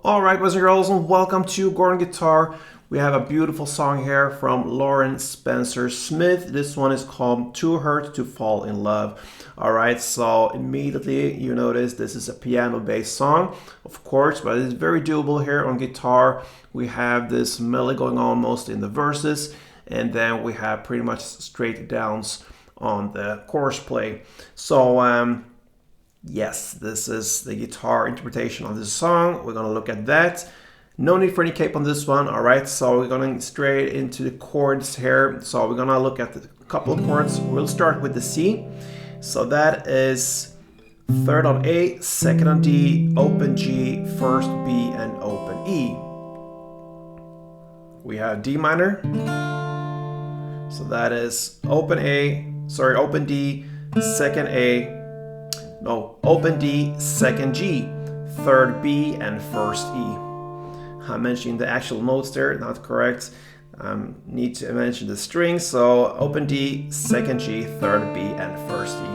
All right, boys and girls, and welcome to Gordon Guitar. We have a beautiful song here from Lauren Spencer Smith. This one is called Too Hurt to Fall in Love. All right, so immediately you notice this is a piano-based song, of course, but it's very doable here on guitar. We have this melody going on most in the verses, and then we have pretty much straight downs on the chorus play. So, yes, this is the guitar interpretation of this song. We're going to look at that. No need for any cape on this one. All right, so we're going straight into the chords here. So we're going to look at a couple of chords. We'll start with the C. So that is third on A, second on D, open G, first B, and open E. We have D minor. So that is open D, second A, no, open D, second G, third B, and first E. I'm mentioning the actual notes there, not correct. Need to mention the strings, so open D, second G, third B, and first E.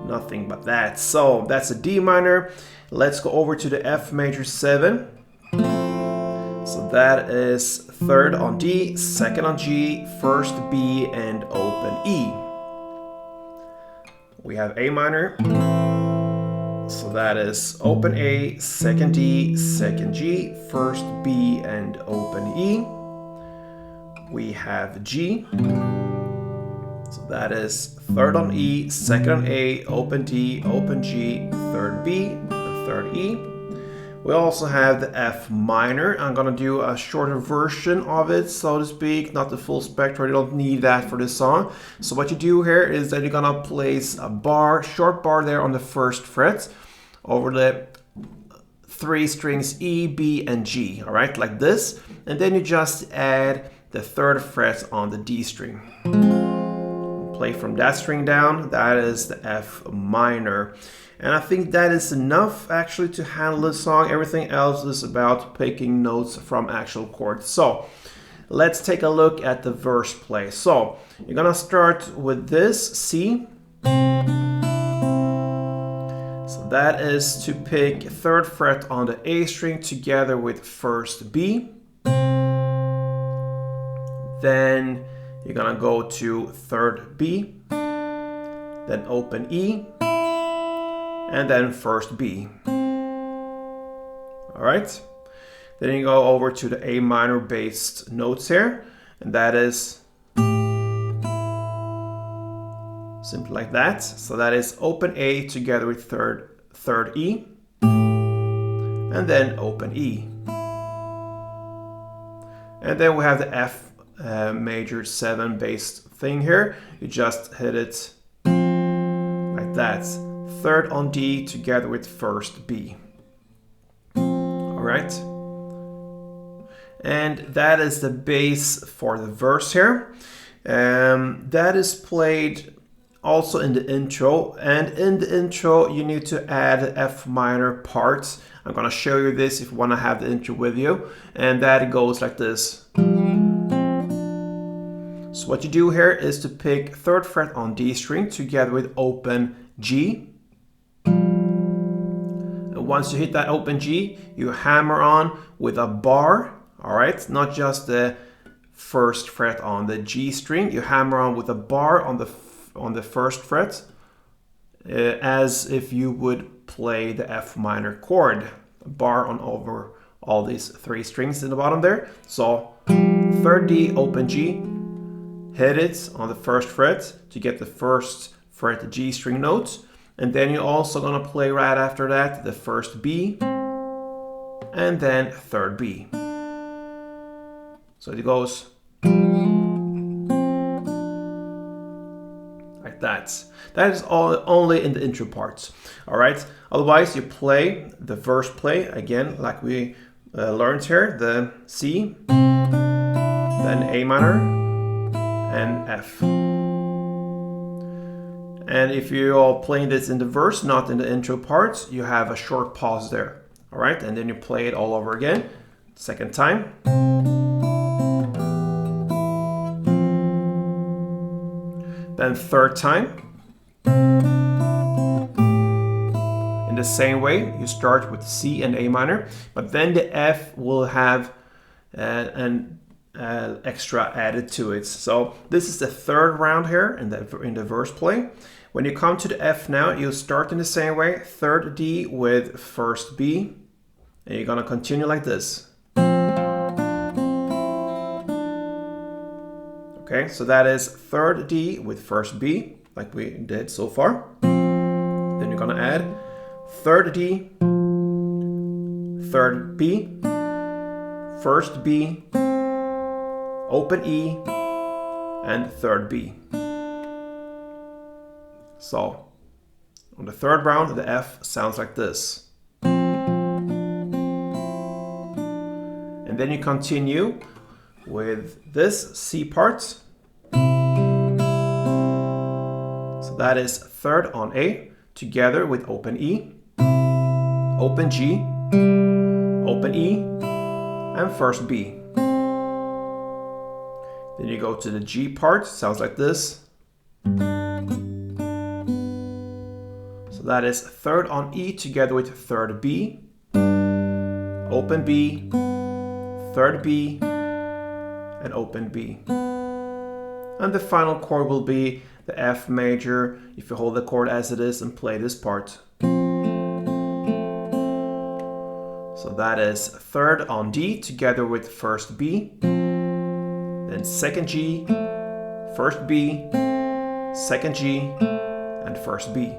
Nothing but that. So that's a D minor. Let's go over to the F major 7. So that is third on D, second on G, first B, and open E. We have A minor. So that is open A, second D, second G, first B, and open E. We have G. So that is third on E, second on A, open D, open G, third B, and third E. We also have the F minor. I'm gonna do a shorter version of it, so to speak, not the full spectrum. You don't need that for this song. So what you do here is that you're gonna place a bar, short bar there on the first fret over the three strings E, B, and G, all right, like this. And then you just add the third fret on the D string. Play from that string down, that is the F minor. And I think that is enough actually to handle this song. Everything else is about picking notes from actual chords. So let's take a look at the verse play. So you're gonna start with this C. So that is to pick third fret on the A string together with first B. Then you're gonna go to third B, then open E, and then first B. All right. Then you go over to the A minor based notes here, and that is simply like that. So that is open A together with third E, and then open E. And then we have the F major 7 based thing here. You just hit it like that. Third on D together with first B. All right. And that is the bass for the verse here. That is played also in the intro. And in the intro, you need to add F minor parts. I'm going to show you this if you want to have the intro with you. And that goes like this. So what you do here is to pick third fret on D string together with open G. Once you hit that open G, you hammer on with a bar, all right? Not just the first fret on the G string. You hammer on with a bar on the first fret, as if you would play the F minor chord. A bar on over all these three strings in the bottom there. So third D, open G, hit it on the first fret to get the first fret G string note. And then you're also gonna play right after that the first B and then third B. So it goes like that. That is all only in the intro parts. All right. Otherwise, you play the verse play again, like we learned here: the C, then A minor, and F. And if you're all playing this in the verse, not in the intro parts, you have a short pause there. All right, and then you play it all over again, second time. Then third time. in the same way. You start with C and A minor, but then the F will have an extra added to it. So this is the third round here in the verse play. When you come to the F now, you start in the same way, third D with first B, and you're gonna continue like this. Okay, so that is third D with first B, like we did so far. Then you're gonna add third D, third B, first B, open E, and third B. So on the third round, the F sounds like this. And then you continue with this C part. So that is third on A together with open E, open G, open E, and first B. Then you go to the G part, sounds like this. So that is third on E together with third B, open B, third B, and open B. And the final chord will be the F major if you hold the chord as it is and play this part. So that is third on D together with first B, then second G, first B, second G, and first B.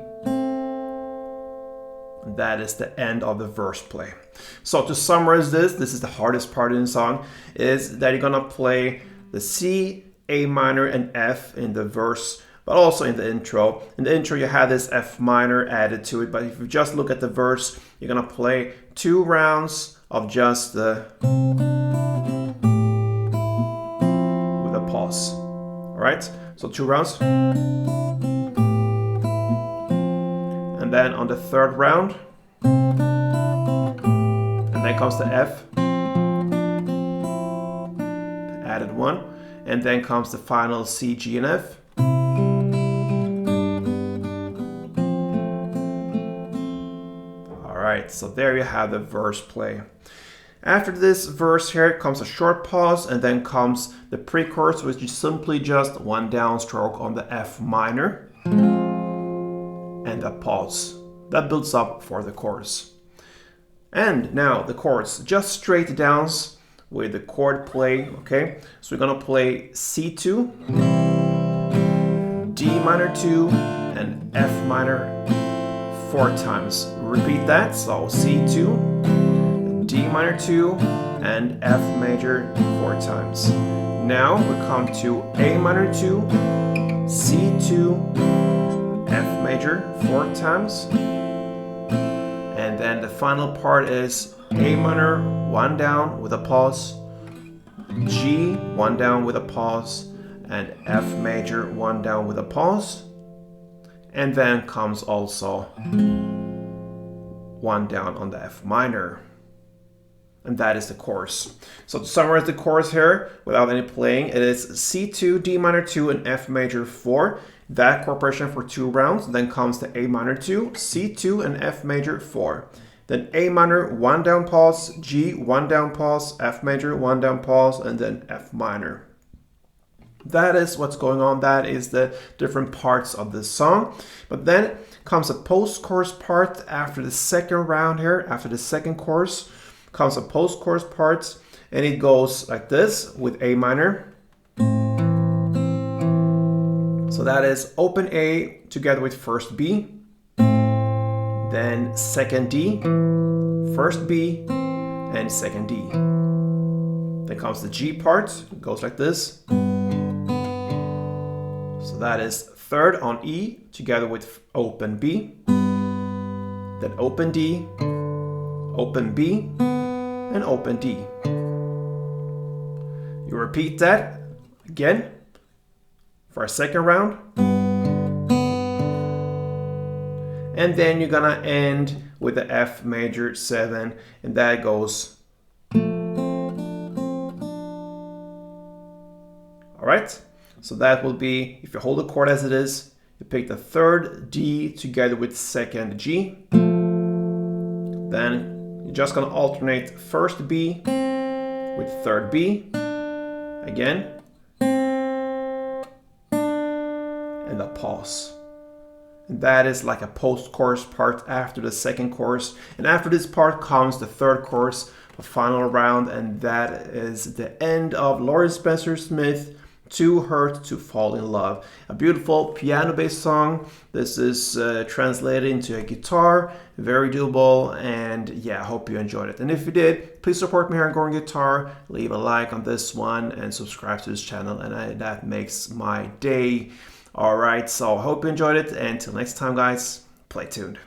And that is the end of the verse play. So to summarize this is the hardest part in the song, is that you're gonna play the C, A minor, and F in the verse, but also in the intro. In the intro you have this F minor added to it, but if you just look at the verse, you're gonna play 2 rounds of just the with a pause. All right, so 2 rounds. And then on the third round, and then comes the F, added 1, and then comes the final C, G, and F. All right, so there you have the verse play. After this verse here comes a short pause, and then comes the pre-chorus, which is simply just 1 downstroke on the F minor, and a pause. That builds up for the chorus. And now the chords, just straight downs with the chord play, okay? So we're gonna play C2, D minor 2, and F minor 4 times. Repeat that, so C2, D minor 2, and F major 4 times. Now we come to A minor 2, C2, F major 4 times. And then the final part is A minor, 1 down with a pause, G, 1 down with a pause, and F major, 1 down with a pause. And then comes also 1 down on the F minor. And that is the chorus. So to summarize the chorus here, without any playing, it is C2, D minor 2, and F major 4. That chord progression for 2 rounds. Then comes the A minor 2, C2, and F major 4. Then A minor, 1 down pause, G, 1 down pause, F major, 1 down pause, and then F minor. That is what's going on. That is the different parts of the song. But then comes a post-chorus part after the second round here, after the second chorus. Comes a post-chorus part, and it goes like this with A minor. So that is open A together with first B, then second D, first B, and second D. Then comes the G part, it goes like this. So that is third on E together with open B, then open D, open B, and open D. You repeat that again for a second round. And then you're gonna end with the F major 7, and that goes. All right, so that will be, if you hold the chord as it is, you pick the third D together with second G, Then you're just gonna alternate first B with third B again, and a pause. And that is like a post-chorus part after the second chorus. And after this part comes the third chorus, the final round, and that is the end of Lauren Spencer Smith, Too Hurt to Fall in Love. A beautiful piano-based song. This is translated into a guitar, very doable, and yeah, I hope you enjoyed it. And if you did, please support me here on Going Guitar, leave a like on this one, and subscribe to this channel, and that makes my day. Alright, so I hope you enjoyed it, and until next time guys, play tuned.